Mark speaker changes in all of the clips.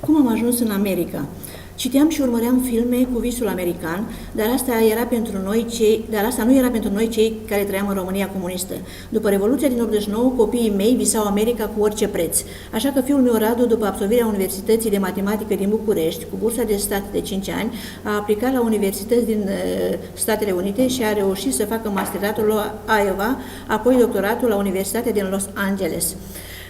Speaker 1: Cum am ajuns în America? Citeam și urmăream filme cu visul american, dar asta nu era pentru noi cei care trăiam în România comunistă. După Revoluția din 89, copiii mei visau America cu orice preț. Așa că fiul meu Radu, după absolvirea Universității de Matematică din București, cu bursa de stat de 5 ani, a aplicat la universități din Statele Unite și a reușit să facă masteratul la Iowa, apoi doctoratul la Universitatea din Los Angeles.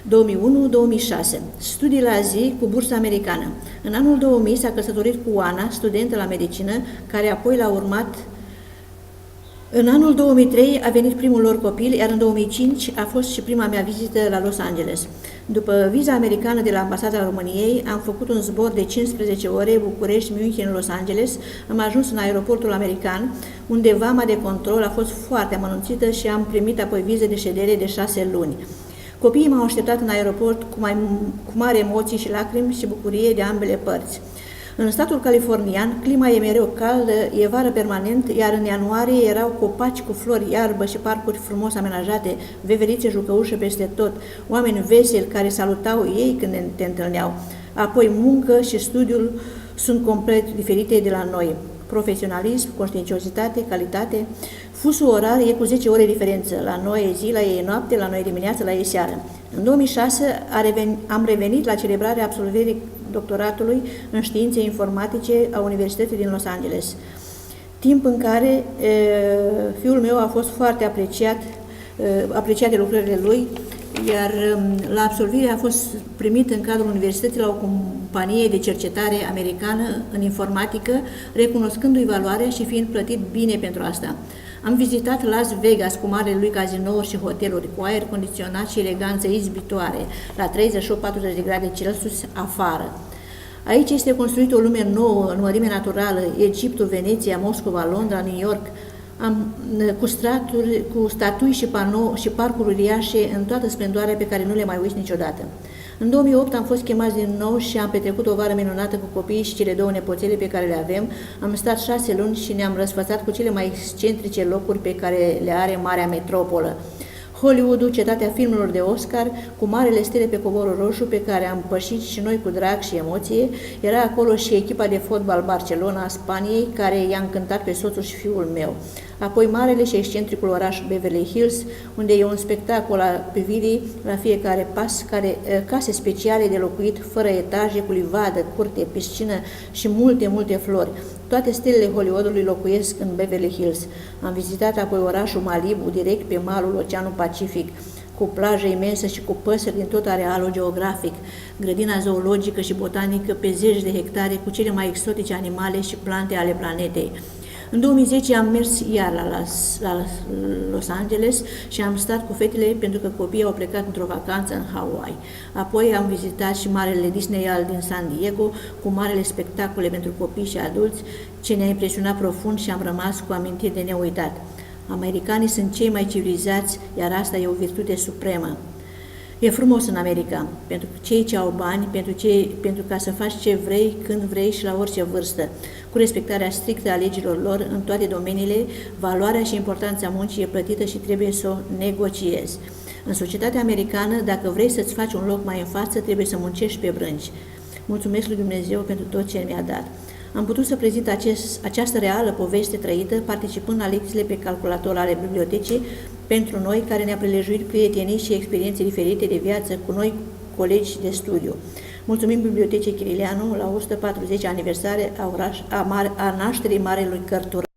Speaker 1: 2001-2006. Studii la zi cu bursă americană. În anul 2000 s-a căsătorit cu Ana, studentă la medicină, care apoi l-a urmat. În anul 2003 a venit primul lor copil, iar în 2005 a fost și prima mea vizită la Los Angeles. După viza americană de la Ambasada României, am făcut un zbor de 15 ore, București, München, Los Angeles. Am ajuns în aeroportul american, unde vama de control a fost foarte amănunțită și am primit apoi viză de ședere de 6 luni. Copiii m-au așteptat în aeroport cu mari emoții și lacrimi și bucurie de ambele părți. În statul californian, clima e mereu caldă, e vară permanent, iar în ianuarie erau copaci cu flori, iarbă și parcuri frumos amenajate, veverițe jucăușe peste tot, oameni veseli care salutau ei când te întâlneau. Apoi muncă și studiul sunt complet diferite de la noi. Profesionalism, conștiinciozitate, calitate. Fusul orar e cu 10 ore diferență. La noi e zi, la ei e noapte, la noi e dimineață, la ei seară. În 2006 am revenit la celebrarea absolvirii doctoratului în științe informatice a Universității din Los Angeles. Timp în care fiul meu a fost foarte apreciat de lucrările lui, iar la absolvire a fost primit în cadrul universității la o companie de cercetare americană în informatică, recunoscându-i valoarea și fiind plătit bine pentru asta. Am vizitat Las Vegas cu marele lui cazinouri și hoteluri, cu aer condiționat și eleganță izbitoare, la 38-40 de grade Celsius afară. Aici este construită o lume nouă, în mărime naturală, Egiptul, Veneția, Moscova, Londra, New York, cu statui și parcuri uriașe în toată splendoarea pe care nu le mai uiți niciodată. În 2008 am fost chemați din nou și am petrecut o vară minunată cu copiii și cele 2 nepoțele pe care le avem. Am stat 6 luni și ne-am răsfățat cu cele mai excentrice locuri pe care le are marea metropolă. Hollywood-ul, cetatea filmelor de Oscar, cu marele stele pe covorul roșu pe care am pășit și noi cu drag și emoție. Era acolo și echipa de fotbal Barcelona a Spaniei, care i-a încântat pe soțul și fiul meu. Apoi marele și excentricul oraș Beverly Hills, unde e un spectacol la privirii la fiecare pas, case speciale de locuit, fără etaje, cu livadă, curte, piscină și multe flori. Toate stelele Hollywoodului locuiesc în Beverly Hills. Am vizitat apoi orașul Malibu, direct pe malul Oceanul Pacific, cu plajă imensă și cu păsări din tot arealul geografic, grădina zoologică și botanică pe zeci de hectare cu cele mai exotice animale și plante ale planetei. În 2010 am mers iar la Los Angeles și am stat cu fetele pentru că copiii au plecat într-o vacanță în Hawaii. Apoi am vizitat și marele Disneyland din San Diego cu marele spectacole pentru copii și adulți, ce ne-a impresionat profund și am rămas cu amintiri de neuitat. Americanii sunt cei mai civilizați, iar asta e o virtute supremă. E frumos în America, pentru cei ce au bani, pentru ca să faci ce vrei, când vrei și la orice vârstă, cu respectarea strictă a legilor lor în toate domeniile, valoarea și importanța muncii e plătită și trebuie să o negociezi. În societatea americană, dacă vrei să-ți faci un loc mai în față, trebuie să muncești pe brânci. Mulțumesc lui Dumnezeu pentru tot ce mi-a dat. Am putut să prezint această reală poveste trăită, participând la lecțiile pe calculator ale bibliotecii, pentru noi care ne-a prelejuit prietenii și experiențe diferite de viață cu noi colegi de studiu. Mulțumim Bibliotecii Chirileanu la 140 aniversare a nașterii Marelui Cărturar.